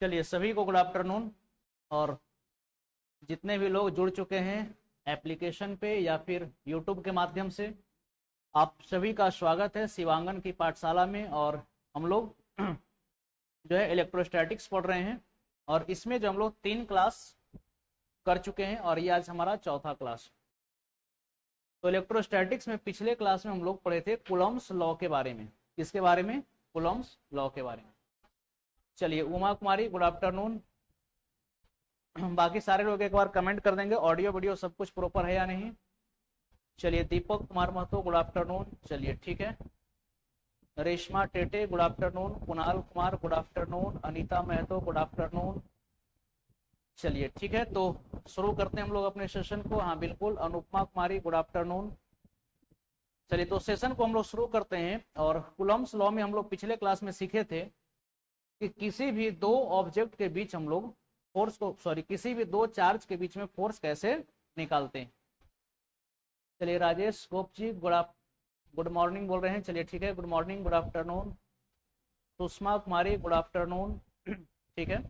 चलिए सभी को गुड आफ्टरनून। और जितने भी लोग जुड़ चुके हैं एप्लीकेशन पे या फिर यूट्यूब के माध्यम से, आप सभी का स्वागत है शिवांगन की पाठशाला में। और हम लोग जो है इलेक्ट्रोस्टैटिक्स पढ़ रहे हैं और इसमें जो हम लोग 3 क्लास कर चुके हैं और ये आज हमारा चौथा क्लास। तो इलेक्ट्रोस्टैटिक्स में पिछले क्लास में हम लोग पढ़े थे कूलम्ब्स लॉ के बारे में। किसके बारे में? कूलम्ब्स लॉ के बारे में। चलिए उमा कुमारी गुड आफ्टरनून। बाकी सारे लोग एक बार कमेंट कर देंगे ऑडियो वीडियो सब कुछ प्रॉपर है या नहीं। चलिए दीपक कुमार महतो गुड आफ्टरनून। चलिए ठीक है। Reshma Tete good afternoon. Kunal Kumar good afternoon. Anita Mahato good afternoon. चलिए ठीक है, तो शुरू करते हैं हम लोग अपने सेशन को। हाँ बिल्कुल, अनुपमा कुमारी गुड आफ्टरनून। चलिए तो सेशन को हम लोग शुरू करते हैं। और कूलम्ब्स लॉ में हम लोग पिछले क्लास में सीखे थे कि किसी भी दो ऑब्जेक्ट के बीच हम लोग फोर्स को किसी भी दो चार्ज के बीच में फोर्स कैसे निकालते हैं। चलिए राजेश गोप जी गुड मॉर्निंग बोल रहे हैं। चलिए ठीक है, good morning good afternoon. Sushma Kumari good afternoon. ठीक है।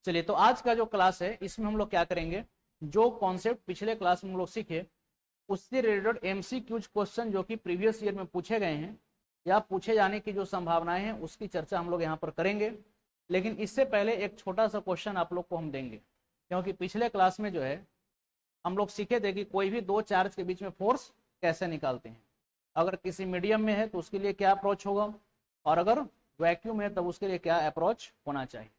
चलिए तो आज का जो क्लास है इसमें हम लोग क्या करेंगे, जो कॉन्सेप्ट पिछले क्लास में हम लोग सीखे उससे रिलेटेड एमसीक्यूज क्वेश्चन जो कि प्रीवियस ईयर में पूछे गए हैं या पूछे जाने की जो संभावनाएं हैं उसकी चर्चा हम लोग यहाँ पर करेंगे। लेकिन इससे पहले एक छोटा सा क्वेश्चन आप लोग को हम देंगे, क्योंकि पिछले क्लास में जो है हम लोग सीखे थे कि कोई भी दो चार्ज के बीच में फोर्स कैसे निकालते हैं। अगर किसी मीडियम में है तो उसके लिए क्या अप्रोच होगा, और अगर वैक्यूम है तब उसके लिए क्या अप्रोच होना चाहिए।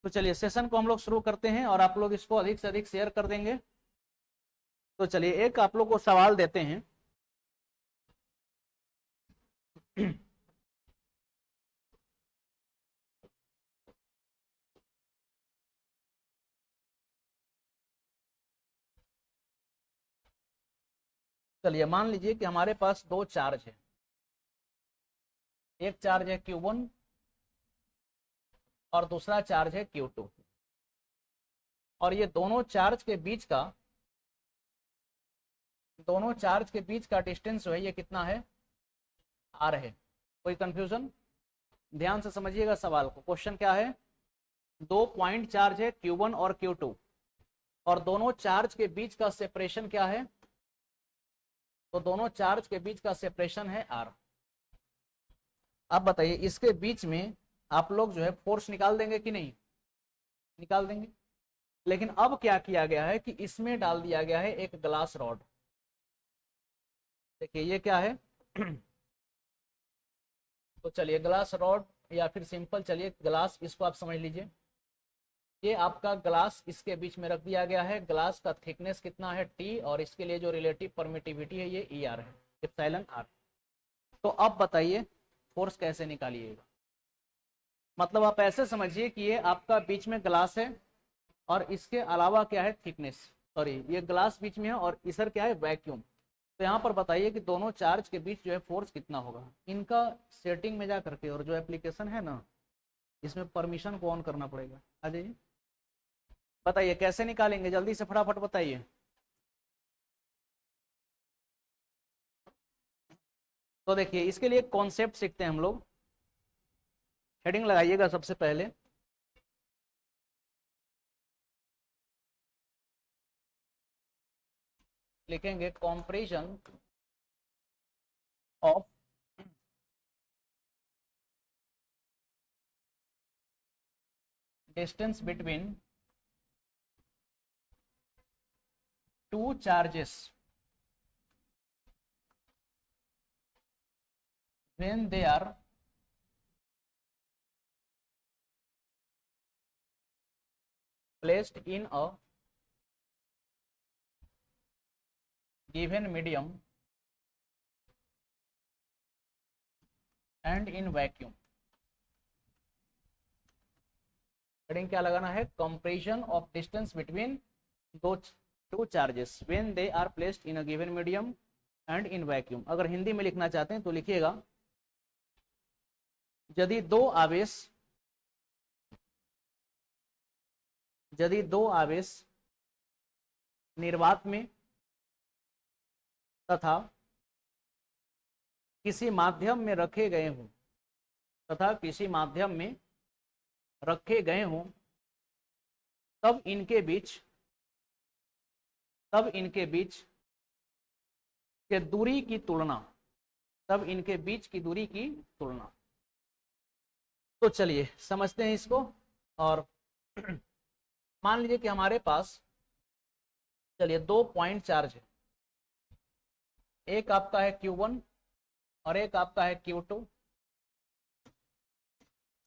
तो चलिए सेशन को हम लोग शुरू करते हैं और आप लोग इसको अधिक से अधिक शेयर कर देंगे। तो चलिए एक आप लोग को सवाल देते हैं। चलिए मान लीजिए कि हमारे पास दो चार्ज है। एक चार्ज है Q1 और दूसरा चार्ज है Q2। और ये दोनों चार्ज के बीच का डिस्टेंस जो है ये कितना है? R है। कोई कंफ्यूजन? ध्यान से समझिएगा सवाल को। क्वेश्चन क्या है, दो पॉइंट चार्ज है Q1 और Q2 और दोनों चार्ज के बीच का सेपरेशन क्या है? तो दोनों चार्ज के बीच का सेपरेशन है R। अब बताइए इसके बीच में आप लोग जो है फोर्स निकाल देंगे कि नहीं? निकाल देंगे। लेकिन अब क्या किया गया है कि इसमें डाल दिया गया है एक ग्लास रॉड। देखिए ये क्या है? तो चलिए ग्लास रॉड या फिर सिंपल चलिए ग्लास, इसको आप समझ लीजिए। ये आपका ग्लास इसके बीच में रख दिया गया है। ग्लास का थिकनेस कितना है? T, और इसके लिए जो रिलेटिव परमिटिविटी है ये ER है, एप्सिलॉन R। तो अब बताइए फोर्स कैसे निकालिएगा। मतलब आप ऐसे समझिए कि ये आपका बीच में ग्लास है और इसके अलावा क्या है? थिकनेस। सॉरी, ये ग्लास बीच में है और इधर क्या है? वैक्यूम। तो यहाँ पर बताइए कि दोनों चार्ज के बीच जो है फोर्स कितना होगा। इनका सेटिंग में जा करके, और जो एप्लीकेशन है ना इसमें परमिशन को ऑन करना पड़ेगा। आ जाइए, बताइए कैसे निकालेंगे, जल्दी से फटाफट बताइए। तो देखिए इसके लिए कॉन्सेप्ट सीखते हैं हम लोग। हेडिंग लगाइएगा सबसे पहले। लिखेंगे comparison of distance between two charges when they are placed in a given medium and in vacuum। Heading क्या लगाना है? Comparison of distance between two charges when they are placed in a given medium and in vacuum. अगर हिंदी में लिखना चाहते हैं तो लिखिएगा, यदि दो आवेश निर्वात में तथा किसी माध्यम में रखे गए हों तथा किसी माध्यम में रखे गए हों तब इनके बीच के दूरी की तुलना तो चलिए समझते हैं इसको। और मान लीजिए कि हमारे पास चलिए 2 पॉइंट चार्ज है, एक आपका है Q1 और एक आपका है Q2,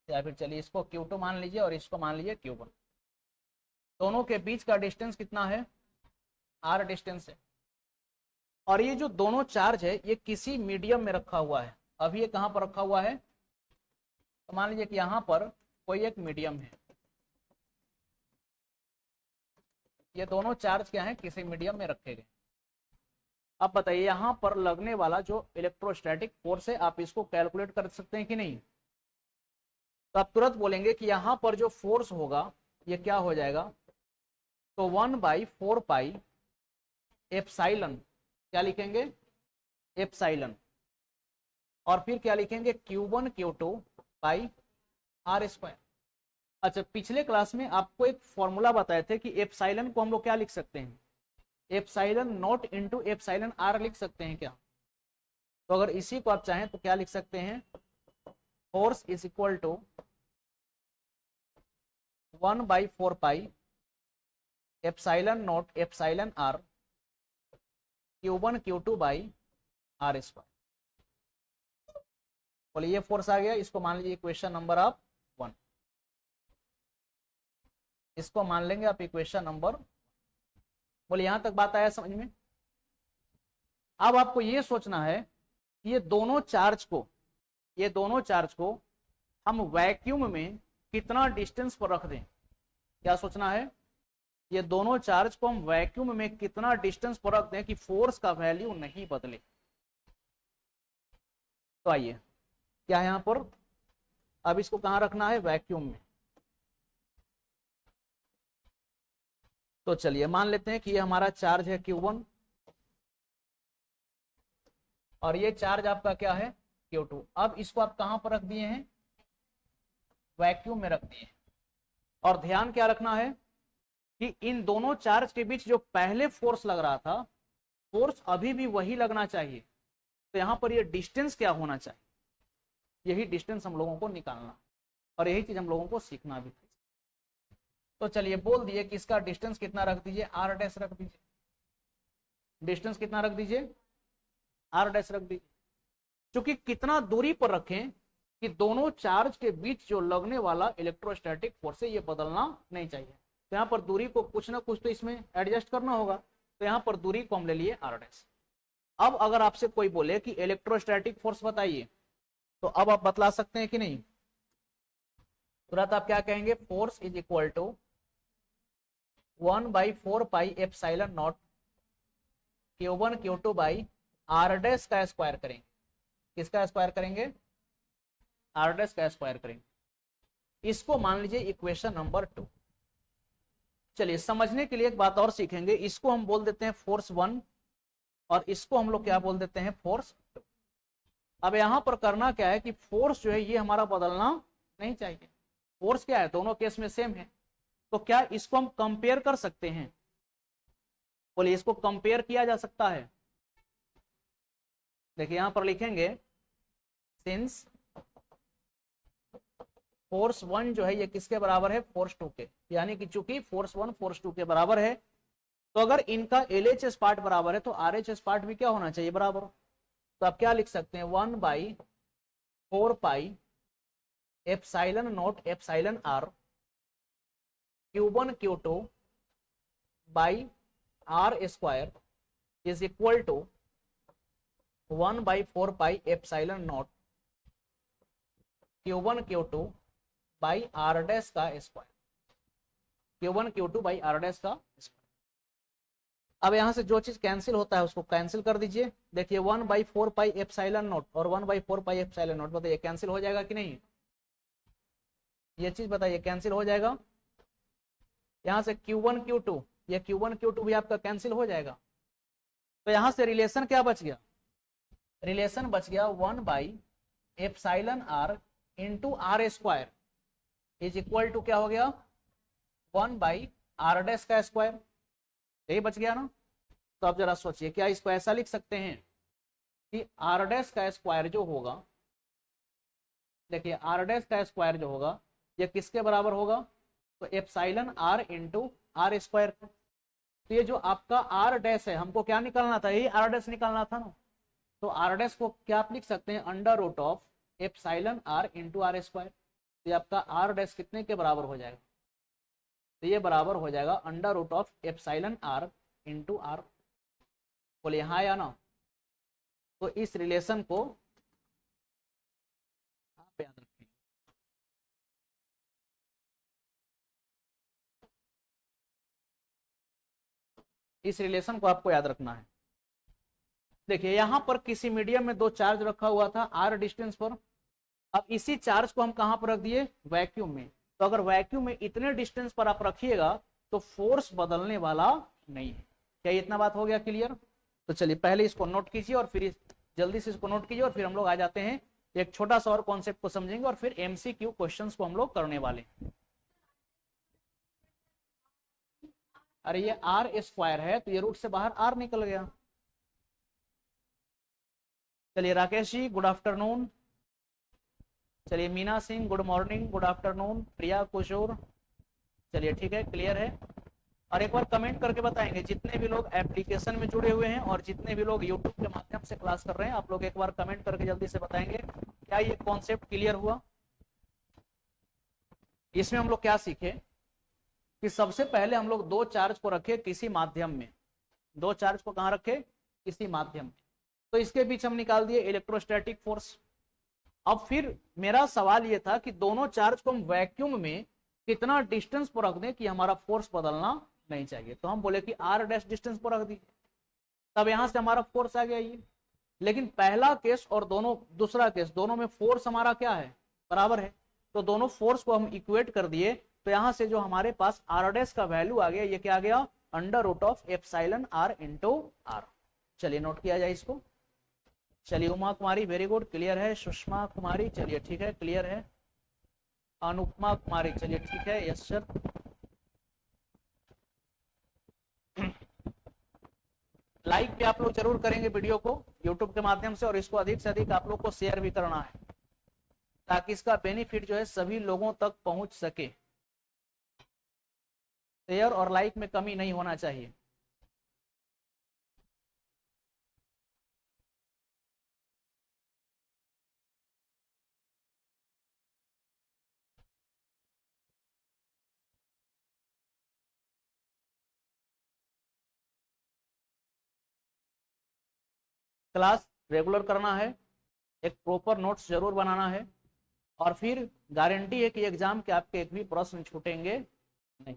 या फिर चलिए इसको Q2 मान लीजिए और इसको मान लीजिए Q1। दोनों के बीच का डिस्टेंस कितना है? R डिस्टेंस है। और ये जो दोनों चार्ज है ये किसी मीडियम में रखा हुआ है। अभी ये कहां पर रखा हुआ है? तो मान लीजिए कि यहां पर कोई एक मीडियम है, ये दोनों चार्ज क्या है? किसी मीडियम में रखे गए। अब बताइए यहां पर लगने वाला जो इलेक्ट्रोस्टैटिक फोर्स है आप इसको कैलकुलेट कर सकते हैं कि नहीं? तो आप तुरंत बोलेंगे कि यहां पर जो फोर्स होगा ये क्या हो जाएगा? तो 1/4 पाई एप्सिलॉन, क्या लिखेंगे? एप्सिलॉन, और फिर क्या लिखेंगे? Q1 Q2 by R square. अच्छा, पिछले क्लास में आपको एक फॉर्मूला बताए थे कि एप्सिलॉन को हम लोग क्या लिख सकते हैं? Epsilon not into epsilon R लिख सकते हैं क्या? तो अगर इसी को आप चाहें तो क्या लिख सकते हैं? Force is equal to 1/4 pi epsilon naught epsilon R Q1 Q2 by R square. बोलिए ये फोर्स आ गया, इसको मान लीजिए इक्वेशन नंबर आप 1, इसको मान लेंगे आप इक्वेशन नंबर। बोलिए यहां तक बात आया समझ में? अब आपको ये सोचना है कि ये दोनों चार्ज को हम वैक्यूम में कितना डिस्टेंस पर रख दें। क्या सोचना है? ये दोनों चार्ज को हम वैक्यूम में कितना डिस्टेंस पर रख दें कि फोर्स का वैल्यू नहीं बदले। तो आइए क्या है यहां पर? अब इसको कहां रखना है? वैक्यूम में। तो चलिए मान लेते हैं कि ये हमारा चार्ज है Q1 और ये चार्ज आपका क्या है? Q2। अब इसको आप कहां पर रख दिए हैं? वैक्यूम में रख दिए हैं। और ध्यान क्या रखना है कि इन दोनों चार्ज के बीच जो पहले फोर्स लग रहा था, फोर्स अभी भी वही लगना चाहिए। तो यहां पर ये डिस्टेंस क्या होना चाहिए? यही डिस्टेंस हम लोगों को निकालना, और यही चीज हम लोगों को सीखना भी था। तो चलिए बोल दिए कि इसका डिस्टेंस कितना रख दीजिए? R डैश रख दीजिए। डिस्टेंस कितना रख दीजिए? R डैश रख दीजिए। क्योंकि कितना दूरी पर रखें कि दोनों चार्ज के बीच जो लगने वाला इलेक्ट्रोस्टैटिक फोर्स है ये बदलना नहीं चाहिए। तो यहाँ पर दूरी को कुछ ना कुछ तो इसमें एडजस्ट करना होगा। तो यहाँ पर दूरी को हम ले लिए R डैश। अब अगर आपसे कोई बोले कि इलेक्ट्रोस्टैटिक फोर्स बताइए, तो अब आप बतला सकते हैं कि नहीं? तुरंत आप क्या कहेंगे? Force is equal to 1/4 pi epsilon naught Q1 Q2 by R dash का स्क्वायर करेंगे। किसका स्क्वायर करेंगे? R डैश का स्क्वायर करेंगे। इसको मान लीजिए इक्वेशन नंबर 2। चलिए समझने के लिए एक बात और सीखेंगे। इसको हम बोल देते हैं फोर्स 1 और इसको हम लोग क्या बोल देते हैं? फोर्स 2। अब यहां पर करना क्या है कि फोर्स जो है ये हमारा बदलना नहीं चाहिए। फोर्स क्या है? दोनों केस में सेम है। तो क्या इसको हम कंपेयर कर सकते हैं? बोलिए इसको कंपेयर किया जा सकता है। देखिए यहां पर लिखेंगे सिंस फोर्स 1 जो है ये किसके बराबर है? फोर्स 2 के। यानी कि चूंकि फोर्स 1 फोर्स 2 के बराबर है, तो अगर इनका LHS पार्ट बराबर है तो RHS पार्ट भी क्या होना चाहिए? बराबर। तो आप क्या लिख सकते हैं? 1/4 pi epsilon naught epsilon R Q1 Q2 by R square is equal to 1/4 pi epsilon naught Q1 Q2 by R dash का square. Q1 Q2 by R dash का स्क्वायर। अब यहां से जो चीज कैंसिल होता है उसको कैंसिल कर दीजिए। देखिए 1/4 पाई एप्सिलॉन नॉट और 1/4 पाई एप्सिलॉन नॉट, बताइए कैंसिल हो जाएगा कि नहीं? ये चीज बताइए कैंसिल हो जाएगा। यहां से Q1 Q2, ये Q1 Q2 भी आपका कैंसिल हो जाएगा। तो यहां से रिलेशन क्या बच गया? रिलेशन बच गया 1/एप्सिलॉन R into R square is equal to क्या हो गया 1 बाई आर डैश का स्क्वायर, यही बच गया ना। तो अब जरा सोचिए क्या इसको ऐसा लिख सकते हैं कि आर डैश का स्क्वायर जो होगा, देखिए आर डैश का स्क्वायर जो होगा ये किसके बराबर होगा, तो epsilon R into R square. तो ये जो आपका आर डैश है हमको क्या निकालना था, यही आर डैश निकालना था ना। तो आर डैश को क्या आप लिख सकते हैं under root of epsilon R into R square. तो आपका आर डैश कितने के बराबर हो जाएगा, तो ये बराबर हो जाएगा under root of epsilon R into R. बोले यहाँ आया ना। तो इस रिलेशन को आप याद रखें, इस रिलेशन को आपको याद रखना है। देखिए यहां पर किसी मीडियम में दो चार्ज रखा हुआ था आर डिस्टेंस पर। अब इसी चार्ज को हम कहां पर रख दिए, वैक्यूम में। तो अगर वैक्यूम में इतने डिस्टेंस पर आप रखिएगा तो फोर्स बदलने वाला नहीं है। क्या इतना बात हो गया क्लियर। तो चलिए पहले इसको नोट कीजिए और फिर जल्दी से इसको नोट कीजिए और फिर हम लोग आ जाते हैं एक छोटा सा और कॉन्सेप्ट को समझेंगे और फिर एमसीक्यू क्वेश्चंस को हम लोग करने वाले हैं। अरे ये आर स्क्वायर है तो ये रूट से बाहर आर निकल गया। चलिए राकेश जी गुड आफ्टरनून। चलिए Meena Singh good morning good afternoon. Priya Kishor, चलिए ठीक है क्लियर है। और एक बार कमेंट करके बताएंगे जितने भी लोग एप्लीकेशन में जुड़े हुए हैं और जितने भी लोग यूट्यूब के माध्यम से क्लास कर रहे हैं, आप लोग एक बार कमेंट करके जल्दी से बताएंगे क्या ये कॉन्सेप्ट क्लियर हुआ। इसमें हम लोग क्या सीखे कि सबसे पहले हम लोग दो चार्ज को रखे किसी माध्यम में, दो चार्ज को कहां रखे, किसी माध्यम में। तो इसके बीच हम निकाल दिए इलेक्ट्रोस्टैटिक फोर्स। अब फिर मेरा सवाल यह था कि दोनों चार्ज को हम वैक्यूम में कितना डिस्टेंस पर रख दें कि हमारा फोर्स बदलना नहीं चाहिए। तो हम बोले कि आर डैश डिस्टेंस पर रख दी, तब यहां से हमारा फोर्स आ गया ये। लेकिन पहला केस और दोनों दूसरा केस दोनों में फोर्स हमारा क्या है, बराबर है। तो दोनों फोर्स को हम इक्वेट कर दिए। तो यहां से जो हमारे पास आर डैश का वैल्यू आ गया ये क्या आ गया, under root of epsilon R into R. चलिए नोट किया जाए इसको। चलिए Uma Kumari very good clear है। सुषमा कुमारी चलिए ठीक है क्लियर है। अनुपमा कुमारी चलिए ठीक है यस सर। लाइक भी आप लोग जरूर करेंगे वीडियो को यूट्यूब के माध्यम से और इसको अधिक से अधिक आप लोग को शेयर भी करना है ताकि इसका बेनिफिट जो है सभी लोगों तक पहुंच सके। शेयर और लाइक में कमी नहीं होना चाहिए। क्लास रेगुलर करना है, एक प्रॉपर नोट्स जरूर बनाना है और फिर गारंटी है कि एग्जाम के आपके एक भी प्रश्न छूटेंगे नहीं,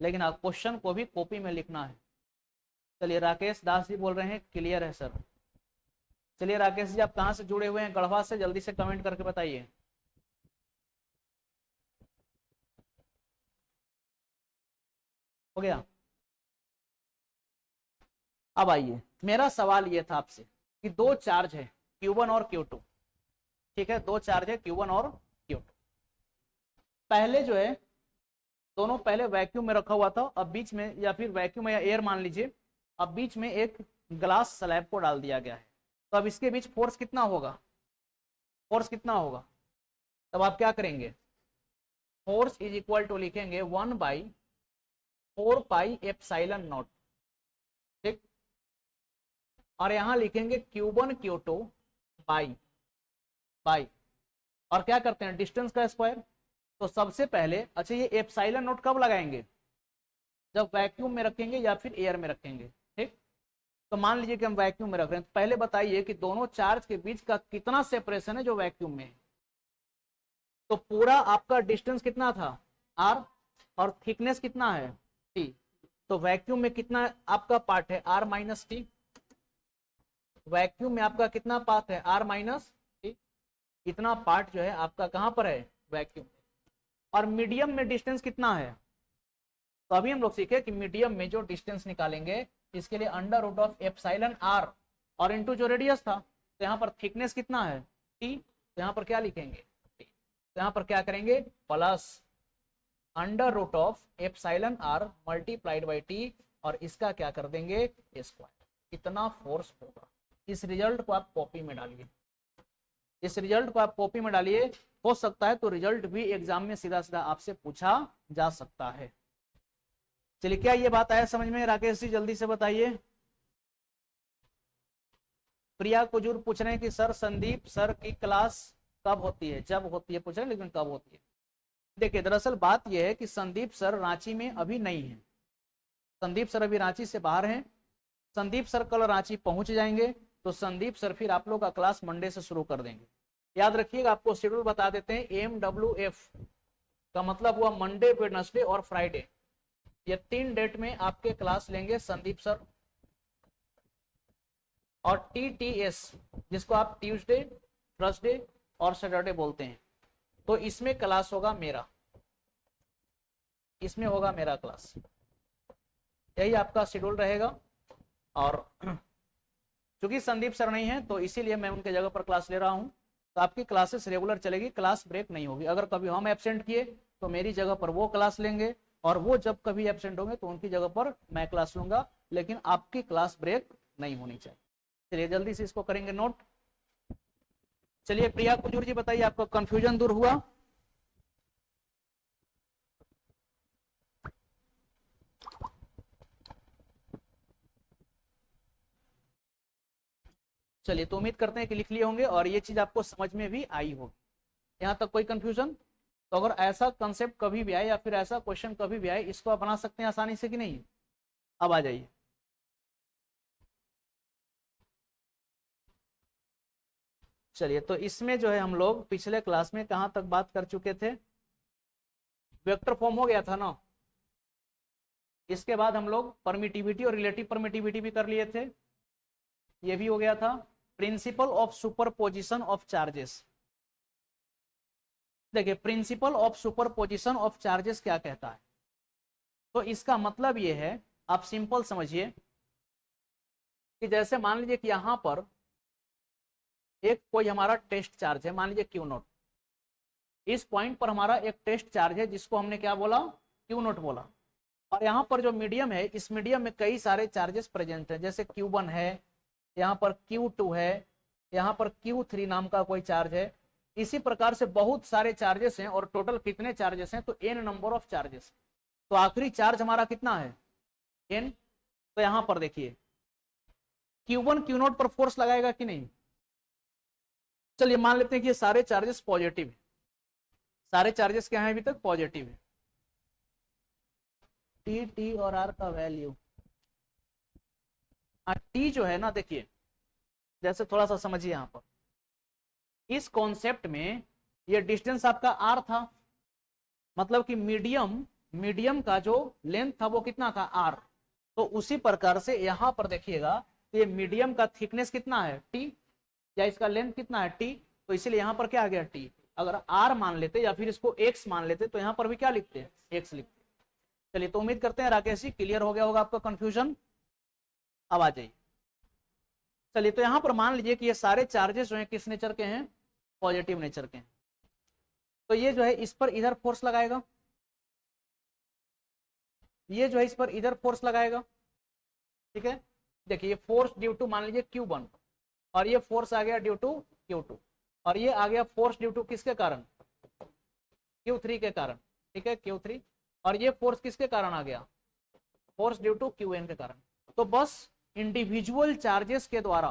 लेकिन आप क्वेश्चन को भी कॉपी में लिखना है। चलिए राकेश दास जी बोल रहे हैं क्लियर है सर। चलिए राकेश जी आप कहाँ से जुड़े हुए हैं, गढ़वा से, जल्दी से कमेंट करके बताइए। हो गया। अब आइए मेरा सवाल यह था आपसे कि दो चार्ज है Q1 और Q2, ठीक है, दो चार्ज है Q1 और Q2। पहले जो है दोनों पहले वैक्यूम में रखा हुआ था, अब बीच में या फिर वैक्यूम या एयर मान लीजिए, अब बीच में एक ग्लास स्लैब को डाल दिया गया है। तो अब इसके बीच फोर्स कितना होगा, फोर्स कितना होगा, तब आप क्या करेंगे, फोर्स इज इक्वल टू लिखेंगे 1/4 पाई एप्सिलॉन नॉट, ठीक। और यहां लिखेंगे Q1 Q2 बाई और क्या करते हैं डिस्टेंस का स्क्वायर। तो सबसे पहले अच्छा ये एप्सिलॉन नोट कब लगाएंगे, जब वैक्यूम में रखेंगे या फिर एयर में रखेंगे, ठीक। तो मान लीजिए कि हम वैक्यूम में रख रहे हैं, तो पहले बताइए कि दोनों चार्ज के बीच का कितना सेपरेशन है जो वैक्यूम में है। तो पूरा आपका डिस्टेंस कितना था r और थिकनेस कितना है t। तो वैक्यूम में कितना आपका पार्ट है r माइनस टी, वैक्यूम में आपका कितना पार्ट है r माइनस टी, इतना पार्ट जो है आपका कहां पर है वैक्यूम। और मीडियम में डिस्टेंस कितना है, तो अभी हम लोग सीखे कि मीडियम में जो डिस्टेंस निकालेंगे इसके लिए under root of epsilon r और इनटू जो रेडियस था, तो यहाँ पर थिकनेस कितना है t, तो यहाँ पर क्या लिखेंगे t। तो यहाँ पर क्या करेंगे, plus under root of epsilon R multiplied by T, और इसका क्या कर देंगे स्क्वायर, इतना फोर्स होगा। इस रिजल्ट को आप कॉपी में डालिए, इस रिजल्ट को आप कॉपी में डालिए, हो सकता है तो रिजल्ट भी एग्जाम में सीधा सीधा आपसे पूछा जा सकता है। चलिए, क्या ये बात आया समझ में? राकेश जी जल्दी से बताइए। प्रिया कुजूर पूछ रहे हैं कि सर संदीप सर की क्लास कब होती है? जब होती है पूछ रहे हैं, लेकिन कब होती है? देखिए, दरअसल बात यह है कि संदीप सर रांची में अभी नहीं है, संदीप सर अभी रांची से बाहर हैं। संदीप सर कल रांची पहुंच जाएंगे, तो संदीप सर फिर आप लोग का क्लास मंडे से शुरू कर देंगे। याद रखिएगा, आपको शेड्यूल बता देते हैं। MWF का मतलब हुआ मंडे, वेडनेसडे और फ्राइडे, ये 3 डेट में आपके क्लास लेंगे संदीप सर। और TTS जिसको आप ट्यूसडे, थर्सडे और सैटरडे बोलते हैं, तो इसमें क्लास होगा मेरा, इसमें होगा मेरा क्लास, यही आपका शेड्यूल रहेगा। और चूंकि संदीप सर नहीं है तो इसीलिए मैं उनके जगह पर क्लास ले रहा हूं, तो आपकी क्लासेस रेगुलर चलेगी, क्लास ब्रेक नहीं होगी। अगर कभी हम एब्सेंट किए तो मेरी जगह पर वो क्लास लेंगे, और वो जब कभी एब्सेंट होंगे तो उनकी जगह पर मैं क्लास लूंगा, लेकिन आपकी क्लास ब्रेक नहीं होनी चाहिए। चलिए जल्दी से इसको करेंगे नोट। चलिए प्रिया कुजूर जी बताइए, आपका कंफ्यूजन दूर हुआ? चलिए, तो उम्मीद करते हैं कि लिख लिए होंगे और ये चीज आपको समझ में भी आई होगी। यहाँ तक कोई कंफ्यूजन? तो अगर ऐसा कंसेप्ट कभी भी आए या फिर ऐसा क्वेश्चन कभी भी आए, इसको आप बना सकते हैं आसानी से कि नहीं? अब आ जाइए। चलिए, तो इसमें जो है हम लोग पिछले क्लास में कहां तक बात कर चुके थे? वेक्टर फॉर्म हो गया था ना, इसके बाद हम लोग परमिटिविटी और रिलेटिव परमिटिविटी भी कर लिए थे, ये भी हो गया था। Principle of superposition of charges, देखिए principle of superposition of charges क्या कहता है? तो इसका मतलब ये है, आप सिंपल समझिए कि जैसे मान लीजिए कि यहां पर एक कोई हमारा टेस्ट चार्ज है, मान लीजिए क्यू नोट, इस पॉइंट पर हमारा एक टेस्ट चार्ज है जिसको हमने क्या बोला, क्यू नोट बोला। और यहाँ पर जो मीडियम है, इस मीडियम में कई सारे चार्जेस प्रेजेंट है, जैसे Q1 है, यहाँ पर Q2 है, यहाँ पर Q3 नाम का कोई चार्ज है। इसी प्रकार से बहुत सारे चार्जेस हैं, और टोटल कितने चार्जेस हैं? तो n नंबर ऑफ चार्जेस। तो आखिरी चार्ज हमारा कितना है? n। तो यहाँ पर देखिए Q1 Q नोट पर फोर्स लगाएगा कि नहीं? चलिए मान लेते हैं कि ये सारे चार्जेस पॉजिटिव है, सारे चार्जेस क्या है अभी तक? पॉजिटिव है। T और R का वैल्यू, T जो है ना, देखिए जैसे थोड़ा सा समझिए, यहां पर इस कॉन्सेप्ट में ये डिस्टेंस आपका R था, मतलब कि मीडियम का जो लेंथ था वो कितना था? R। तो उसी प्रकार से यहां पर देखिएगा, ये मीडियम का थिकनेस कितना है? T, या इसका लेंथ कितना है? T। तो इसीलिए यहां पर क्या आ गया? T। अगर R मान लेते या फिर इसको X मान लेते तो यहां पर भी क्या लिखते हैं? X लिखते। चलिए, तो उम्मीद करते हैं राकेश जी क्लियर हो गया होगा आपका कंफ्यूजन। अब आ जाइए। चलिए, तो यहां पर मान लीजिए कि ये सारे चार्जेस जो हैं किस नेचर के हैं? पॉजिटिव नेचर के हैं। तो ये जो है इस पर इधर फोर्स लगाएगा, ये जो है इस पर इधर फोर्स लगाएगा, ठीक है। देखिए, ये फोर्स ड्यू टू मान लीजिए Q1, और ये फोर्स आ गया ड्यू टू Q2, और ये आ गया फोर्स ड्यू टू किसके कारण? Q3 के कारण, ठीक है, Q3। और ये फोर्स किसके कारण आ गया? फोर्स ड्यू टू Qn के कारण। तो बस इंडिविजुअल चार्जेस के द्वारा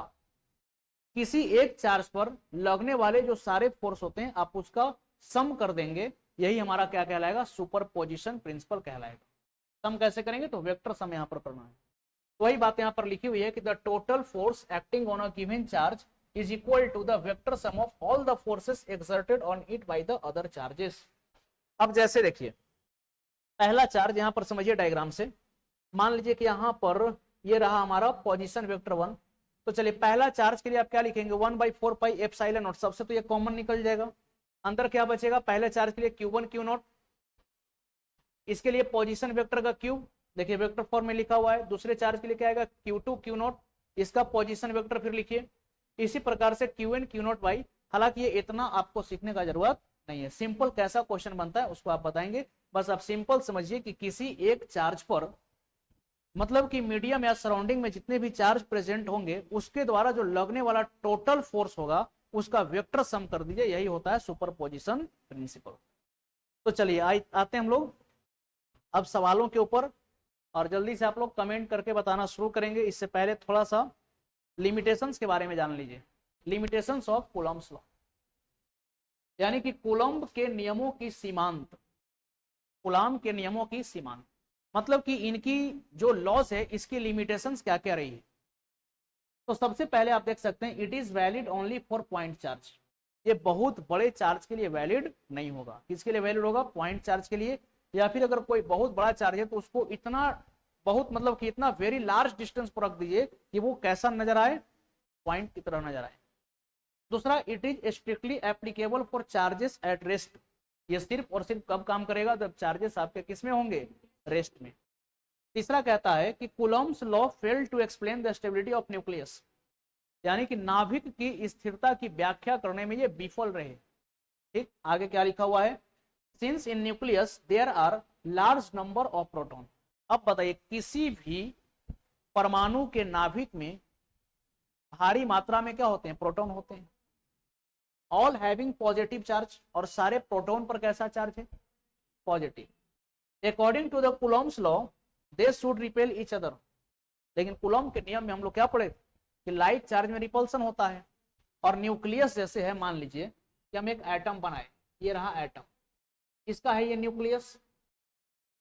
किसी एक चार्ज पर लगने वाले जो सारे फोर्स होते हैं, आप उसका सम कर देंगे, यही हमारा क्या कहलाएगा? सुपरपोजिशन प्रिंसिपल कहलाएगा। सम कैसे करेंगे? तो वेक्टर सम यहां पर करना है। तो वही बात यहां पर लिखी हुई है कि the total force acting on a given charge is equal to the vector sum of all the forces exerted on it by the other charges. अब जैसे देखिए, पहला चार्ज यहां पर समझिए डायग्राम से, मान लीजिए कि यहां पर ये रहा हमारा पोजीशन वेक्टर 1। तो चलिए, पहला चार्ज के लिए आप क्या लिखेंगे? 1/4 पाई एप्सिलॉन नॉट। सबसे तो ये कॉमन निकल जाएगा, अंदर क्या बचेगा? पहले चार्ज के लिए Q1 Q नॉट, इसके लिए पोजीशन वेक्टर का Q, देखिए वेक्टर फॉर्म में लिखा हुआ है। दूसरे चार्ज के लिए क्या आएगा? Q2 Q नॉट, इसका पोजीशन वेक्टर फिर लिखिए। इसी प्रकार से Qn Q नॉट बाई, हालांकि ये इतना आपको सीखने का जरूरत नहीं है। सिंपल कैसा क्वेश्चन बनता है उसको आप बताएंगे। बस आप सिंपल समझिए कि किसी एक चार्ज पर, मतलब कि मीडियम या सराउंडिंग में जितने भी चार्ज प्रेजेंट होंगे उसके द्वारा जो लगने वाला टोटल फोर्स होगा उसका वेक्टर सम कर दीजिए, यही होता है सुपरपोजिशन प्रिंसिपल। तो चलिए आते हैं हम लोग अब सवालों के ऊपर, और जल्दी से आप लोग कमेंट करके बताना शुरू करेंगे। इससे पहले थोड़ा सा लिमिटेशंस के बारे में जान लीजिए। लिमिटेशंस ऑफ कूलम्ब्स लॉ, यानी कि कूलम्ब के नियमों की सीमांत, कूलम्ब के नियमों की सीमांत मतलब कि इनकी जो लॉस है इसकी लिमिटेशंस क्या क्या रही है। तो सबसे पहले आप देख सकते हैं it is valid only for point charge. ये बहुत बड़े चार्ज के लिए वैलिड नहीं होगा। किसके लिए वैलिड होगा? पॉइंट चार्ज के लिए। या फिर अगर कोई बहुत बड़ा चार्ज है तो उसको इतना बहुत मतलब कि इतना वेरी लार्ज डिस्टेंस पर रख दीजिए कि वो कैसा नजर आए? पॉइंट की तरह नजर आए। दूसरा, it is strictly applicable for charges at rest. ये सिर्फ और सिर्फ कब काम करेगा? जब चार्जेस आपके किस में होंगे? रेस्ट में। तीसरा कहता है कि Coulomb's law fail to explain the stability of nucleus, यानी कि नाभिक की स्थिरता की व्याख्या करने में ये विफल रहे। ठीक, आगे क्या लिखा हुआ है? Since in nucleus there are large number of proton. अब बताइए, किसी भी परमाणु के नाभिक में भारी मात्रा में क्या होते हैं? प्रोटॉन होते हैं। ऑल हैविंग पॉजिटिव चार्ज, और सारे प्रोटॉन पर कैसा चार्ज है? Positive. According to the Coulomb's law they should repel each other. लेकिन कूलम्ब के नियम में हम लोग क्या पढ़े कि लाइट चार्ज में रिपल्सन होता है। और न्यूक्लियस जैसे है, मान लीजिए कि हम एक एटम बनाए, ये रहा एटम, इसका है ये न्यूक्लियस।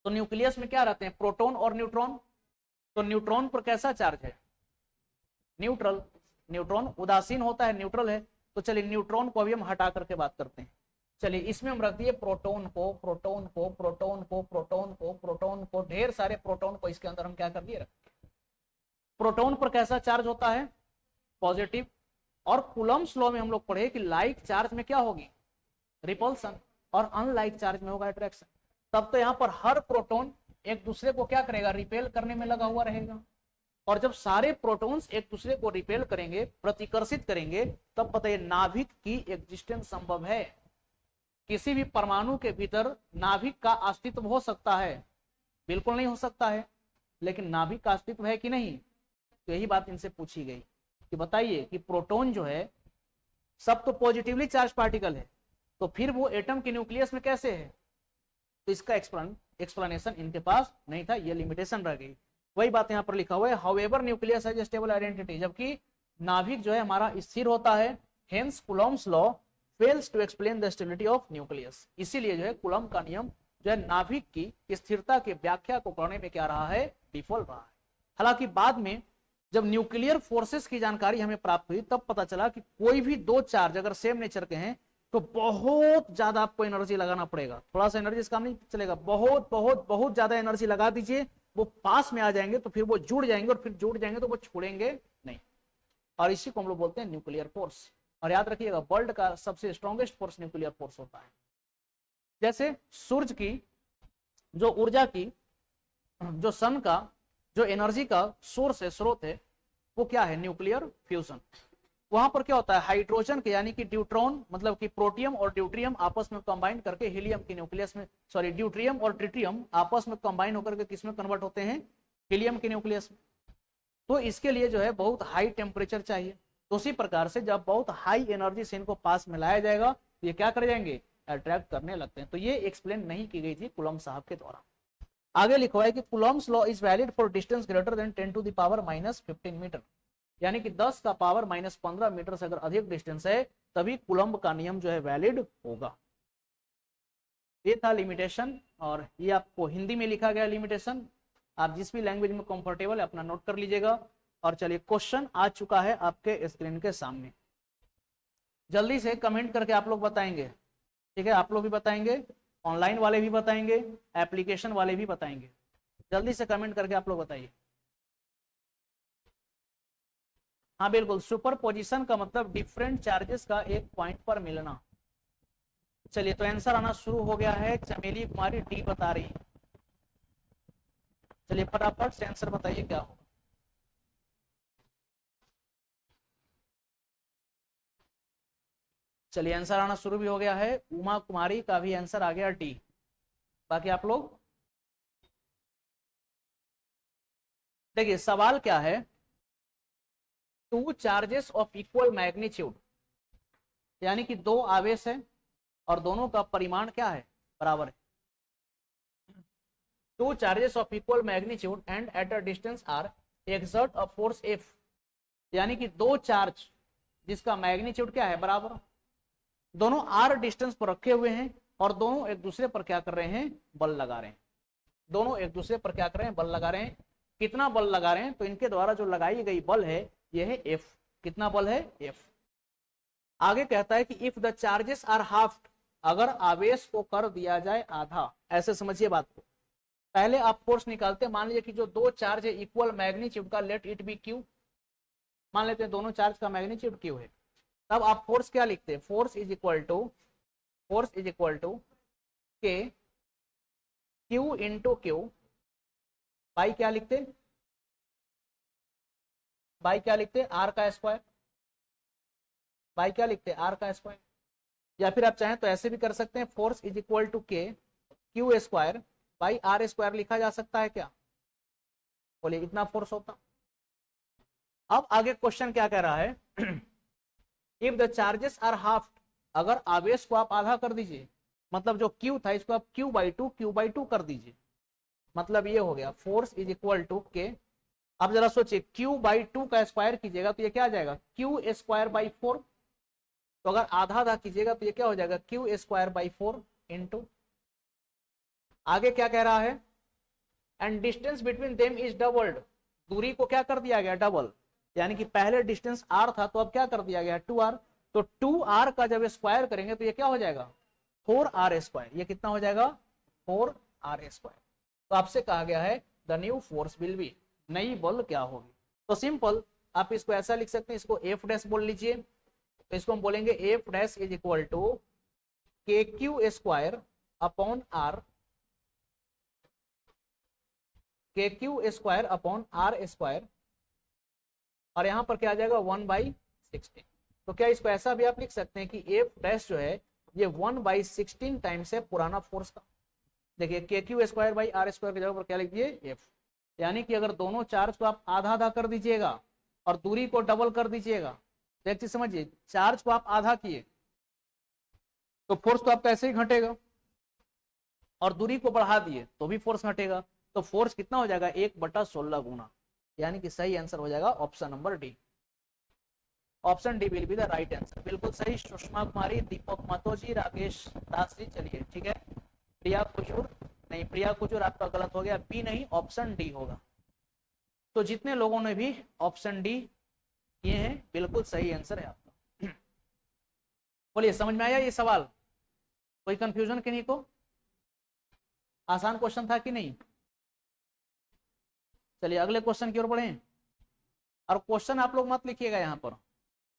तो न्यूक्लियस में क्या रहते हैं? प्रोटॉन और न्यूट्रॉन। तो न्यूट्रॉन पर कैसा चार्ज है? न्यूट्रल। न्यूट्रॉन उदासीन होता है, न्यूट्रल है। तो चलिए न्यूट्रॉन को अभी हम हटा करके बात करते हैं। चलिए इसमें हम रख दिए प्रोटॉन को, प्रोटॉन को, प्रोटॉन को, प्रोटॉन को, प्रोटॉन को, ढेर सारे प्रोटॉन को इसके अंदर हम क्या कर दिए? प्रोटॉन पर कैसा चार्ज होता है? पॉजिटिव। और कूलम्ब्स लॉ में हम लोग पढ़े कि लाइक चार्ज में क्या होगी? रिपल्सन। और अनलाइक चार्ज में होगा अट्रैक्शन। तब तो यहाँ पर हर प्रोटॉन एक दूसरे को क्या करेगा? रिपेल करने में लगा हुआ रहेगा। और जब सारे प्रोटॉन्स एक दूसरे को रिपेल करेंगे, प्रतिकर्षित करेंगे, तब पता है नाभिक की एग्जिस्टेंस संभव है। किसी भी परमाणु के भीतर नाभिक का अस्तित्व हो सकता है? बिल्कुल नहीं हो सकता है। लेकिन नाभिक का अस्तित्व है कि नहीं? तो यही बात इनसे पूछी गई कि बताइए कि प्रोटॉन जो है सब तो पॉजिटिवली चार्ज पार्टिकल है, तो फिर वो एटम के न्यूक्लियस में कैसे है? तो इसका एक्सप्लेनेशन इनके पास नहीं था, ये लिमिटेशन रह गई। वही बात यहाँ पर लिखा हुआ है, however nucleus has stable identity, जबकि नाभिक जो है हमारा स्थिर होता है। Hence Coulomb's law fails to explain the stability of nucleus. इसीलिए जो है कूलम्ब का नियम जो है नाभिक की स्थिरता की व्याख्या को करने में क्या रहा है? विफल रहा है। हालांकि बाद में जब न्यूक्लियर फोर्सेस की जानकारी हमें प्राप्त हुई तब पता चला कि कोई भी दो चार्ज अगर सेम नेचर के हैं तो बहुत ज्यादा आपको एनर्जी लगाना पड़ेगा। थोड़ा सा एनर्जी काम नहीं चलेगा, बहुत बहुत बहुत ज्यादा एनर्जी लगा दीजिए, वो पास में आ जाएंगे तो फिर वो जुड़ जाएंगे, और फिर जुड़ जाएंगे तो वो छोड़ेंगे नहीं। और इसी को हम लोग बोलते हैं न्यूक्लियर फोर्स। और याद रखिएगा, वर्ल्ड का सबसे स्ट्रॉन्गेस्ट फोर्स न्यूक्लियर फोर्स होता है। जैसे सूर्य की जो ऊर्जा की, जो सन का जो एनर्जी का सोर्स है, स्रोत है, वो क्या है? Nuclear fusion. वहां पर क्या होता है? हाइड्रोजन के यानी कि ड्यूट्रॉन मतलब कि प्रोटियम और ड्यूट्रियम आपस में कंबाइन करके हीलियम के न्यूक्लियस में, सॉरी ड्यूट्रियम और ट्रिटियम आपस में कंबाइन होकर के किसमें कन्वर्ट होते हैं? हीलियम के न्यूक्लियस में। तो इसके लिए जो है बहुत हाई टेम्परेचर चाहिए। तो उसी प्रकार से जब बहुत हाई एनर्जी से इनको पास में लाया जाएगा तो ये क्या कर जाएंगे? अट्रैक्ट करने लगते हैं। तो ये एक्सप्लेन नहीं की गई थी कूलम्ब साहब के द्वारा। आगे लिखा है कि Coulomb's law is valid for distance greater than 10 to the power -15 metre, यानी कि 10 का पावर -15 मीटर से अगर अधिक डिस्टेंस है तभी कूलम्ब का नियम जो है वैलिड होगा। ये था लिमिटेशन, और ये आपको हिंदी में लिखा गया लिमिटेशन। आप जिस भी लैंग्वेज में कंफर्टेबल है अपना नोट कर लीजिएगा। और चलिए क्वेश्चन आ चुका है आपके स्क्रीन के सामने, जल्दी से कमेंट करके आप लोग बताएंगे। ठीक है, आप लोग भी बताएंगे, ऑनलाइन वाले भी बताएंगे, एप्लीकेशन वाले भी बताएंगे। जल्दी से कमेंट करके आप लोग बताइए। हाँ बिल्कुल, सुपर पोजिशन का मतलब डिफरेंट चार्जेस का एक पॉइंट पर मिलना। चलिए तो आंसर आना शुरू हो गया है। चमेली कुमारी डी बता रही है। चलिए फटाफट से आंसर बताइए क्या होगा। चलिए आंसर आना शुरू भी हो गया है। उमा कुमारी का भी आंसर आ गया डी। बाकी आप लोग देखिए सवाल क्या है, two charges of equal magnitude, यानी कि दो आवेश है और दोनों का परिमाण क्या है, बराबर है। Two charges of equal magnitude and at a distance R exert a force F, यानी कि दो चार्ज जिसका मैग्नीट्यूड क्या है, बराबर, दोनों आर डिस्टेंस पर रखे हुए हैं और दोनों एक दूसरे पर क्या कर रहे हैं, बल लगा रहे हैं। दोनों एक दूसरे पर क्या कर रहे हैं, बल लगा रहे हैं। कितना बल लगा रहे हैं, तो इनके द्वारा जो लगाई गई बल है यह है एफ। कितना बल है, एफ। आगे कहता है कि if the charges are half, अगर आवेश को कर दिया जाए आधा, ऐसे समझिए बात को। पहले आप फोर्स निकालते हैं, मान लीजिए कि जो दो चार्ज है इक्वल मैग्नीट्यूड का, लेट इट बी क्यू, मान लेते हैं दोनों चार्ज का मैग्नीट्यूड क्यू है, तब आप फोर्स क्या लिखते हैं, force is equal to K Q into Q by क्या लिखते, बाई क्या लिखते, आर का स्क्वायर, बाई क्या लिखते, आर का स्क्वायर। या फिर आप चाहें तो ऐसे भी कर सकते हैं, force is equal to K Q square by R square लिखा जा सकता है क्या, बोलिए इतना फोर्स होता। अब आगे क्वेश्चन क्या कह रहा है, if the charges are half, अगर आवेश को आप आधा कर दीजिए, मतलब जो क्यू था इसको आप क्यू बाई टू कर दीजिए, मतलब ये हो गया फोर्स इज इक्वल टू के। अब जरा सोचिए क्यू बाई टू का स्क्वायर कीजिएगा तो ये क्या आ जाएगा, क्यू स्क्वायर बाई 4। तो अगर आधा आधा कीजिएगा तो ये क्या हो जाएगा, क्यू स्क्वायर बाई 4 इंटू, आगे क्या कह रहा है, and distance between them is doubled, दूरी को क्या कर दिया गया, डबल, यानी कि पहले डिस्टेंस r था तो अब क्या कर दिया गया 2r, तो 2r का जब स्क्वायर करेंगे तो ये क्या हो जाएगा 4r स्क्वायर, ये कितना हो जाएगा 4r स्क्वायर। तो आपसे कहा गया है the new force will be, नई बल क्या होगी। तो सिंपल आप इसको ऐसा लिख सकते हैं, इसको एफ डैश बोल लीजिए, तो इसको हम बोलेंगे F dash is equal to K Q square upon R, K Q square upon R square, और यहां पर क्या आ जाएगा 1/16। तो क्या इसको ऐसा भी आप लिख सकते हैं कि एफ डैश जो है ये 1/16 टाइम्स है पुराना फोर्स का। देखिए K Q square by R square की जगह पर क्या लिख दिए, एफ, यानी कि अगर दोनों चार्ज को आप आधा आधा कर दीजिएगा और दूरी को डबल कर दीजिएगा, तो एक चीज समझिए, चार्ज को आप आधा किए तो फोर्स तो आपका ऐसे ही घटेगा, और दूरी को बढ़ा दिए तो भी फोर्स घटेगा, तो फोर्स कितना हो जाएगा 1/16 गुना, यानी कि सही आंसर हो जाएगा option number D. Option D will be the right answer. बिल्कुल सही, सुषमा कुमारी, दीपक मातोजी, राकेश दास जी। चलिए ठीक है, प्रिया कुजूर नहीं, प्रिया कुजूर आपका गलत हो गया, बी नहीं, ऑप्शन डी होगा। तो जितने लोगों ने भी ऑप्शन डी किए हैं बिल्कुल सही आंसर है आपका। बोलिए समझ में आया ये सवाल, कोई कंफ्यूजन किन्हीं को, आसान क्वेश्चन था कि नहीं। चलिए अगले क्वेश्चन की ओर बढ़े, और क्वेश्चन आप लोग मत लिखिएगा यहाँ पर,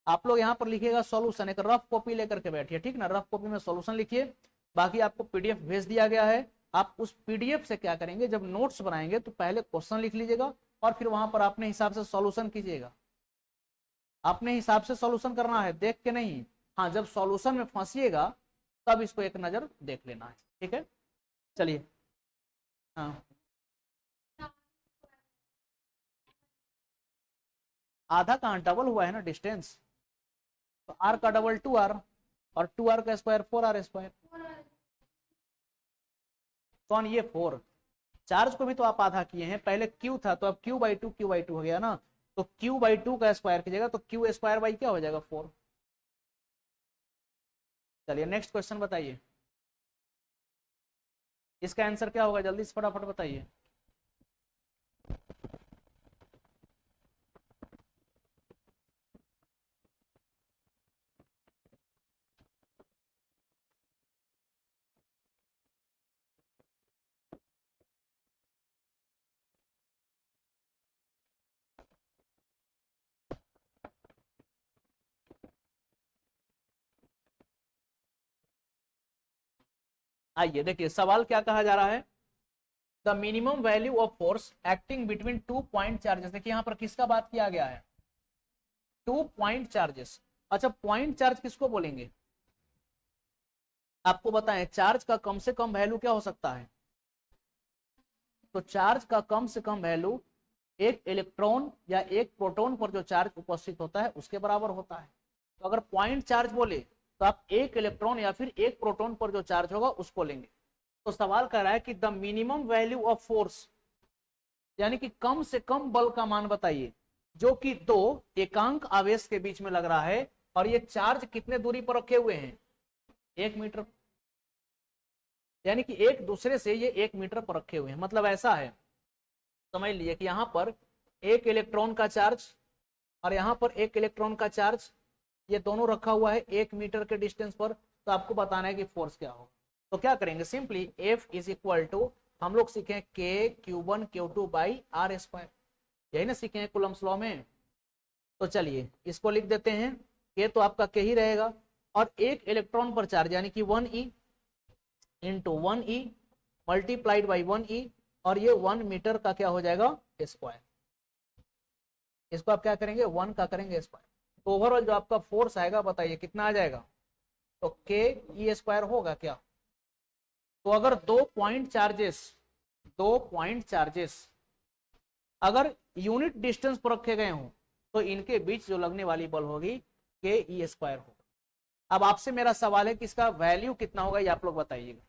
आप लोग यहाँ पर लिखिएगा सॉल्यूशन, एक रफ कॉपी लेकर के बैठिए, ठीक ना, रफ कॉपी में सॉल्यूशन लिखिए। बाकी आपको पीडीएफ भेज दिया गया है, आप उस पीडीएफ से क्या करेंगे, जब नोट्स बनाएंगे तो पहले क्वेश्चन लिख लीजिएगा और फिर वहां पर अपने हिसाब से सॉल्यूशन कीजिएगा। अपने हिसाब से सॉल्यूशन करना है, देख के नहीं। हाँ, जब सॉल्यूशन में फंसिएगा तब इसको एक नजर देख लेना है, ठीक है। चलिए हाँ, आधा कहाँ, डबल हुआ है ना डिस्टेंस, तो आर का डबल 2r और 2r का स्क्वायर 4r स्क्वायर, कौन ये 4। चार्ज को भी तो आप आधा किए हैं, पहले q था तो अब q/2 हो गया ना, तो q/2 का स्क्वायर कीजिएगा तो q स्क्वायर बाई क्या हो जाएगा 4। चलिए नेक्स्ट क्वेश्चन बताइए, इसका आंसर क्या होगा, जल्दी से फटाफट बताइए। आइए देखिए सवाल क्या कहा जा रहा है, the minimum value of force acting between 2 point charges. देखिए यहाँ पर किसका बात किया गया है, 2 पॉइंट चार्जेस। अच्छा पॉइंट चार्ज किसको बोलेंगे, आपको बताएं चार्ज का कम से कम वैल्यू क्या हो सकता है? तो चार्ज का कम से कम वैल्यू एक इलेक्ट्रॉन या एक प्रोटॉन पर जो चार्ज उपस्थित होता है उसके बराबर होता है। तो अगर पॉइंट चार्ज बोले तो आप एक इलेक्ट्रॉन या फिर एक प्रोटॉन पर जो चार्ज होगा उसको लेंगे। तो सवाल कर रहा है कि the minimum value of force, यानी कि कम से कम बल का मान बताइए जो कि दो एकांक आवेश के बीच में लग रहा है और ये चार्ज कितने दूरी पर रखे हुए हैं? 1 मीटर, यानी कि एक दूसरे से ये 1 मीटर पर रखे हुए हैं। मतलब ऐसा है, समझ लीजिए कि यहाँ पर एक इलेक्ट्रॉन का चार्ज और यहाँ पर एक इलेक्ट्रॉन का चार्ज, ये दोनों रखा हुआ है 1 मीटर के डिस्टेंस पर। तो आपको बताना है कि फोर्स क्या होगा। तो क्या करेंगे, simply F is equal to, हम लोग सीखे K Q1 Q2 by R square, यही ना सीखे हैं कूलम्ब्स लॉ में। तो चलिए इसको लिख देते हैं, K तो आपका K ही रहेगा और एक इलेक्ट्रॉन पर चार्ज यानी कि 1e into 1e multiplied by 1e और ये 1 मीटर का क्या हो जाएगा? स्क्वायर। इसको आप क्या करेंगे? 1 का करेंगे स्क्वायर। तो ओवरऑल जो आपका फोर्स आएगा बताइए कितना आ जाएगा? तो K E स्क्वायर होगा क्या? तो अगर दो पॉइंट चार्जेस अगर यूनिट डिस्टेंस पर रखे गए हों तो इनके बीच जो लगने वाली बल होगी K E स्क्वायर होगा। अब आपसे मेरा सवाल है कि इसका वैल्यू कितना होगा ये आप लोग बताइएगा।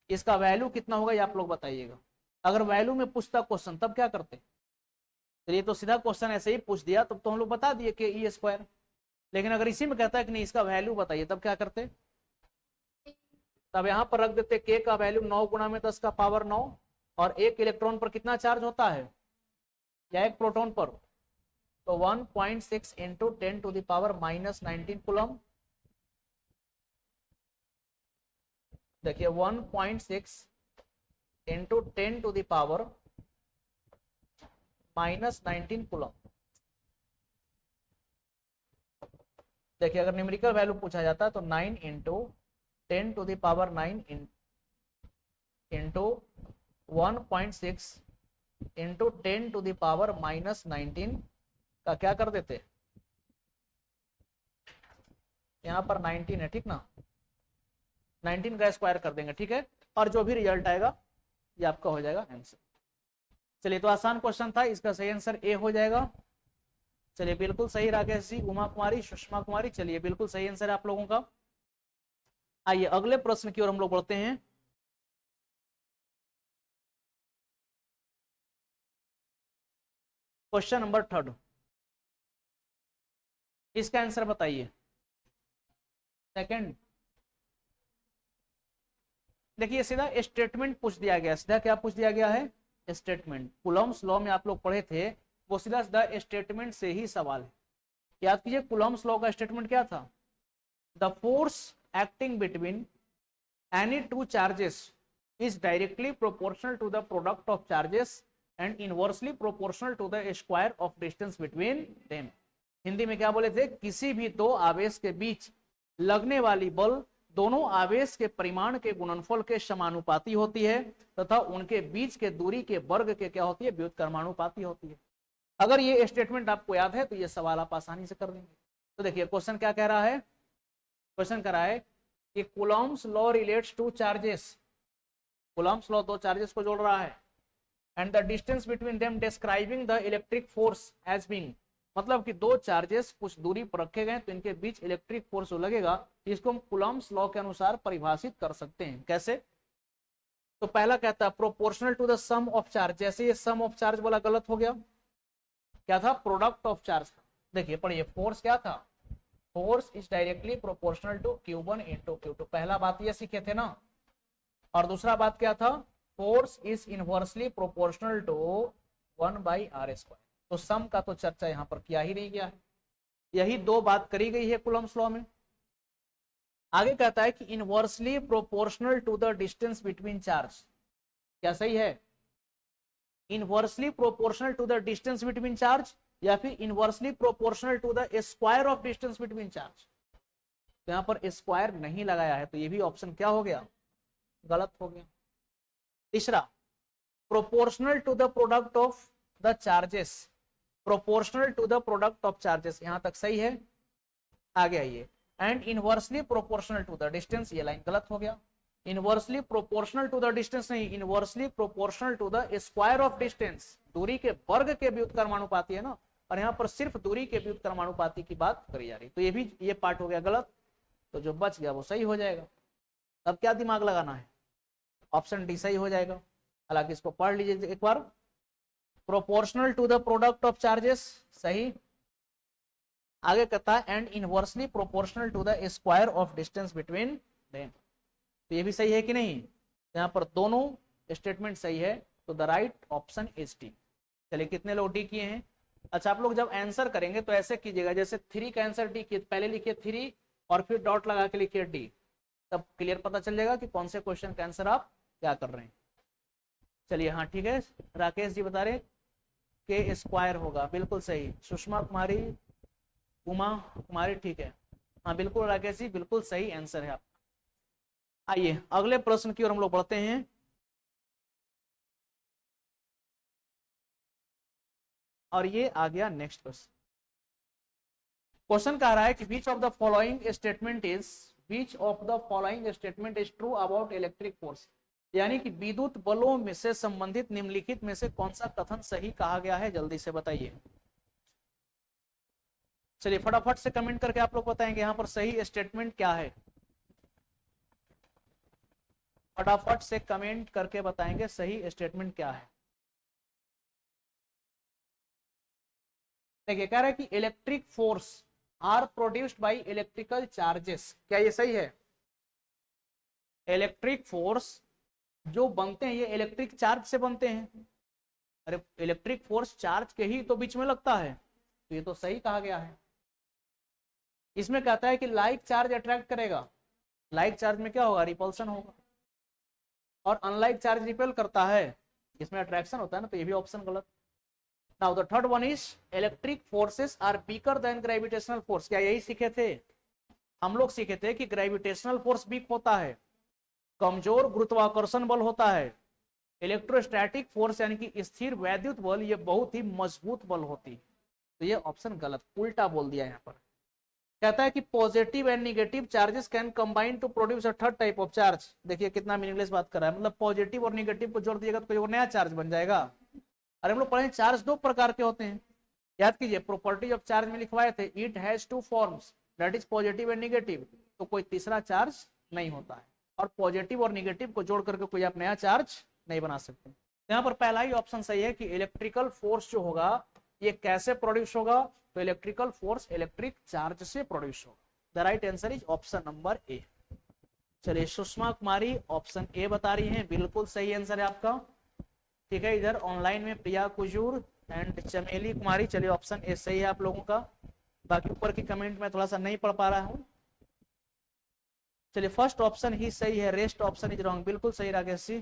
इसका वैल्यू कितना होगा ये आप लोग बताइएगा। अगर वैल्यू में पूछता क्वेश्चन तब क्या करते? तो ये तो सीधा क्वेश्चन ऐसे ही पूछ दिया तब तो हम लोग बता दिए K E स्क्वायर। लेकिन अगर इसी में कहता है कि नहीं इसका वैल्यू बताइए तब क्या करते? तब यहाँ पर रख देते K का वैल्यू 9 गुणा में 10 का पावर 9 और एक इलेक्ट्रॉन पर कितना चार्ज होता है या एक प्रोटॉन पर? तो 1.6 into 10 to the power -19 coulomb. देखिए 1.6 into 10 to the power -19 coulomb. देखिए अगर न्यूमेरिकल वैल्यू पूछा जाता है तो 9 into 10 to the power 9 into 1.6 into 10 to the power -19 का क्या कर देते? यहाँ पर 19 है, ठीक ना, 19 का स्क्वायर कर देंगे, ठीक है। और जो भी रिजल्ट आएगा ये आपका हो जाएगा आंसर। चलिए तो आसान क्वेश्चन था, इसका सही आंसर ए हो जाएगा। चलिए बिल्कुल सही राकेश जी, उमा कुमारी, सुषमा कुमारी, चलिए बिल्कुल सही आंसर है आप लोगों का। आइए अगले प्रश्न की ओर हम लोग बढ़ते हैं। क्वेश्चन नंबर 3, इसका आंसर बताइए। सेकंड, देखिए सीधा स्टेटमेंट पूछ दिया गया। सीधा क्या पूछ दिया गया है? स्टेटमेंट। कूलम्ब्स लॉ में आप लोग पढ़े थे, वो सीधा सीधा स्टेटमेंट से ही सवाल है। याद कीजिए कूलम्ब्स लॉ का स्टेटमेंट क्या था? The force acting between any two charges is directly proportional to the product of charges and inversely proportional to the square of distance between them। Hindi में क्या बोले थे? किसी भी दो आवेश के बीच लगने वाली बल दोनों आवेश के परिमाण के गुणनफल के समानुपाती होती है तथा उनके बीच के दूरी के वर्ग के क्या होती है? व्युत्क्रमानुपाती होती है। अगर ये स्टेटमेंट आपको याद है तो ये सवाल आप आसानी से कर देंगे। तो देखिए क्वेश्चन क्या कह रहा है? क्वेश्चन कह रहा है कि Coulomb's law relates to charges, Coulomb's law दो चार्जेस को जोड़ रहा है, and the distance between them describing the electric force as being, मतलब कि दो चार्जेस कुछ दूरी पर रखे गए तो इनके बीच इलेक्ट्रिक फोर्स जो लगेगा इसको हम कूलम्ब्स लॉ के अनुसार परिभाषित कर सकते हैं। कैसे? तो पहला कहता है proportional to the sum of charge. जैसे ये सम ऑफ चार्ज वाला गलत हो गया, क्या था? Product of charge. देखिए पढ़िए, फोर्स क्या था? Force is directly proportional to Q1 into Q2। पहला बात ये सीखे थे ना। और दूसरा बात क्या था? Force is inversely proportional to 1/r²। तो सम का तो चर्चा यहां पर किया ही नहीं गया है, यही दो बात करी गई है कूलम्ब्स लॉ में। आगे कहता है कि inversely proportional to the distance between charge. क्या सही है? Inversely proportional to the distance between charge या फिर inversely proportional to the square of distance between charge. तो यहां पर स्क्वायर नहीं लगाया है तो ये भी ऑप्शन क्या हो गया? गलत हो गया। तीसरा, proportional to the product of the charges, proportional to the product of charges, यहां तक सही है। आगे आइए, and inversely proportional to the distance, ये लाइन गलत हो गया। Inversely proportional to the distance नहीं, inversely proportional to the square of distance, दूरी के वर्ग के व्युत्क्रमानुपाती है ना, और यहाँ पर सिर्फ दूरी के व्युत्क्रमानुपाती की बात करी जा रही, तो ये भी ये पार्ट हो गया गलत, तो जो बच गया वो सही हो जाएगा। तब क्या दिमाग लगाना है, ऑप्शन डी सही हो जाएगा। हालांकि इसको पढ़ लीजिए एक बार, proportional to the product of charges सही, आगे कहता है and inversely proportional to the square of distance between them, तो ये भी सही है कि नहीं, यहाँ पर दोनों स्टेटमेंट सही है, तो the right option is D. चलिए कितने लोग डी किए हैं। अच्छा, आप लोग जब आंसर करेंगे तो ऐसे कीजिएगा, जैसे 3 का आंसर डी किए, पहले लिखिए 3 और फिर डॉट लगा के लिखिए डी, तब क्लियर पता चल जाएगा कि कौन से क्वेश्चन का आंसर आप क्या कर रहे हैं। चलिए हाँ ठीक है, राकेश जी बता रहे के स्क्वायर होगा, बिल्कुल सही। सुषमा कुमारी, उमा कुमारी, ठीक है, हाँ बिल्कुल राकेश जी, बिल्कुल सही आंसर है आप। आइए अगले प्रश्न की ओर हम लोग बढ़ते हैं। और ये आ गया नेक्स्ट क्वेश्चन। क्वेश्चन कह रहा है कि which of the following statement is true about electric force, यानी कि विद्युत बलों में से संबंधित निम्नलिखित में से कौन सा कथन सही कहा गया है, जल्दी से बताइए। चलिए फटाफट से कमेंट करके आप लोग बताएंगे यहाँ पर सही स्टेटमेंट क्या है, फटाफट से कमेंट करके बताएंगे सही स्टेटमेंट क्या है। देखिए कह रहा है कि electric force are produced by electrical charges, क्या ये सही है। इलेक्ट्रिक फोर्स जो बनते हैं ये इलेक्ट्रिक चार्ज से बनते हैं, अरे इलेक्ट्रिक फोर्स चार्ज के ही तो बीच में लगता है, तो ये तो सही कहा गया है। इसमें कहता है कि लाइक चार्ज अट्रैक्ट करेगा, लाइक चार्ज में क्या होगा, रिपल्सन होगा, और अनलाइक चार्ज रिपेल करता है, इसमें अट्रैक्शन होता है ना, तो ये भी ऑप्शन गलत। Now the third one is electric forces are weaker than gravitational force, क्या यही सीखे थे हम लोग, सीखे थे कि ग्रेविटेशनल फोर्स वीक होता है, कमजोर गुरुत्वाकर्षण बल होता है, इलेक्ट्रोस्टैटिक फोर्स यानी कि स्थिर वैद्युत बल ये बहुत ही मजबूत बल होती है, तो ये ऑप्शन गलत, उल्टा बोल दिया यहाँ पर। कहता है कि positive and negative charges can combine to produce a third type of charge, देखिए कितना मीनिंगलेस बात कर रहा है, मतलब पॉजिटिव और निगेटिव को जोड़ दिएगा तो कोई और नया चार्ज बन जाएगा। अरे हम लोग पढ़े चार्ज 2 प्रकार के होते हैं, याद कीजिए प्रॉपर्टी ऑफ चार्ज में लिखवाए थे, it has 2 forms that is positive and negative, तो कोई तीसरा चार्ज नहीं होता है, और पॉजिटिव और निगेटिव को जोड़ करके कोई आप नया चार्ज नहीं बना सकते। तो यहाँ पर पहला ही ऑप्शन सही है कि इलेक्ट्रिकल फोर्स जो होगा ये कैसे प्रोड्यूस होगा, तो इलेक्ट्रिकल फोर्स इलेक्ट्रिक चार्ज से प्रोड्यूस होगा। The right answer is option number A. चलिए सुषमा कुमारी ऑप्शन ए बता रही हैं, बिल्कुल सही आंसर है आपका, ठीक है। इधर ऑनलाइन में प्रिया कुजूर एंड चमेली कुमारी, चलिए ऑप्शन ए सही है आप लोगों का, बाकी ऊपर की कमेंट में थोड़ा सा नहीं पढ़ पा रहा हूँ। चलिए फर्स्ट ऑप्शन ही सही है, रेस्ट ऑप्शन इज रॉन्ग, बिल्कुल सही राकेश जी,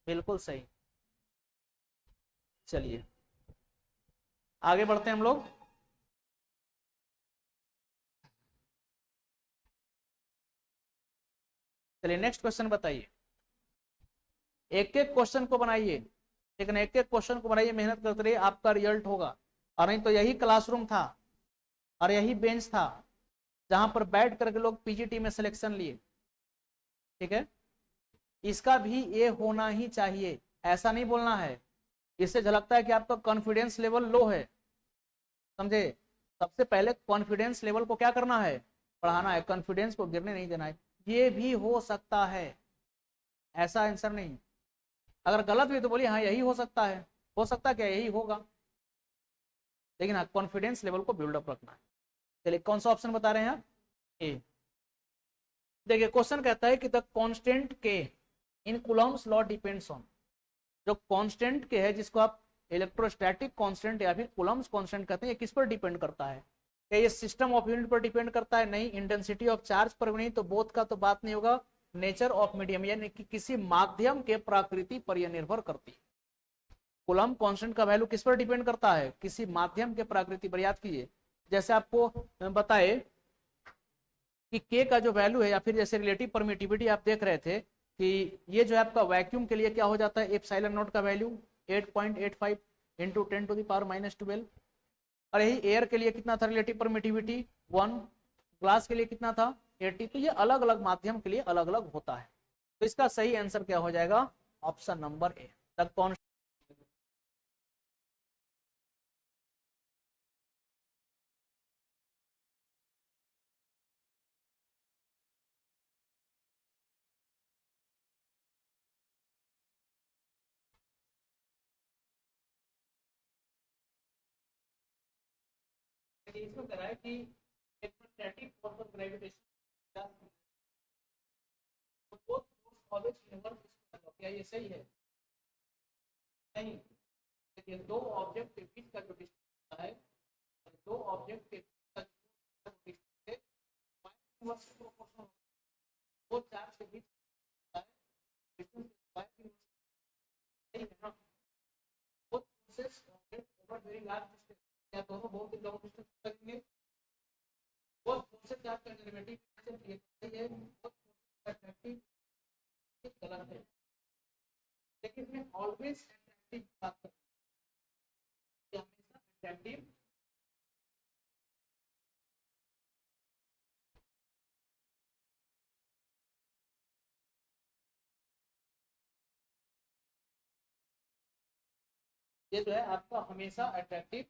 बिल्कुल सही। चलिए आगे बढ़ते हैं हम लोग। चलिए नेक्स्ट क्वेश्चन बताइए, एक एक क्वेश्चन को बनाइए, ठीक है ना, एक एक क्वेश्चन को बनाइए, मेहनत करते रहिए, आपका रिजल्ट होगा। और नहीं तो यही क्लासरूम था और यही बेंच था जहां पर बैठ करके लोग पीजीटी में सिलेक्शन लिए, ठीक है। इसका भी ये होना ही चाहिए, ऐसा नहीं बोलना है, इससे झलकता है कि आपका कॉन्फिडेंस लेवल लो है, समझे। सबसे पहले कॉन्फिडेंस लेवल को क्या करना है, बढ़ाना है, कॉन्फिडेंस को गिरने नहीं देना है। ये भी हो सकता है, ऐसा आंसर नहीं, अगर गलत भी तो बोलिए हाँ यही हो सकता है, हो सकता है क्या यही होगा, लेकिन हाँ कॉन्फिडेंस लेवल को बिल्डअप रखना है। चलिए कौन सा ऑप्शन बता रहे हैं आप, ए। देखिए क्वेश्चन कहता है कि द कांस्टेंट के इन कूलम्स लॉ डिपेंड्स ऑन, जो कांस्टेंट के है जिसको आप इलेक्ट्रोस्टैटिक कांस्टेंट या फिर कूलम्स कांस्टेंट कहते हैं, ये किस पर डिपेंड करता है, क्या ये सिस्टम ऑफ यूनिट पर डिपेंड करता है, नहीं, इंटेंसिटी ऑफ चार्ज पर भी नहीं, तो बोथ का तो बात नहीं होगा, नेचर ऑफ मीडियम यानी कि किसी माध्यम के प्रकृति पर यह निर्भर करती है। कूलम्ब कांस्टेंट का वैल्यू किस पर डिपेंड करता है, किसी माध्यम के प्रकृति पर। याद कीजिए जैसे आपको बताए कि के का जो वैल्यू है, या फिर जैसे रिलेटिव परमिटिविटी आप देख रहे थे कि ये जो है आपका वैक्यूम के लिए क्या हो जाता है, एप्सिलॉन नॉट का वैल्यू 8.85 इंटू 10⁻⁻12, और यही एयर के लिए कितना था रिलेटिव परमिटिविटी 1, क्लास के लिए कितना था 80। तो ये अलग अलग माध्यम के लिए अलग अलग होता है। तो इसका सही आंसर क्या हो जाएगा, ऑप्शन नंबर ए। तक कौन इसमें कह रहा है कि इलेक्ट्रोस्टैटिक फोर्स ऑफ ग्रेविटेशन, क्या ये सही है? नहीं। देखिए दो ऑब्जेक्ट के बीच का जो डिस्टेंस है, दो ऑब्जेक्ट के बीच का जो डिस्टेंस है इनवर्स प्रोपोर्शनल, दो चार्ज के बीच का डिस्टेंस सही है ना। Both forces over very large distance, या दोनों बहुत ही लॉन्ग डिस्टेंस करेंगे। बोथ फोर्सेस का डेरिवेटिव सही है, बोथ फोर्सेस का अट्रैक्टिव गलत है। लेकिन इसमें ऑलवेज अट्रैक्टिव की बात करते हैं, हमेशा अट्रैक्टिव ये जो है आपका हमेशा अट्रैक्टिव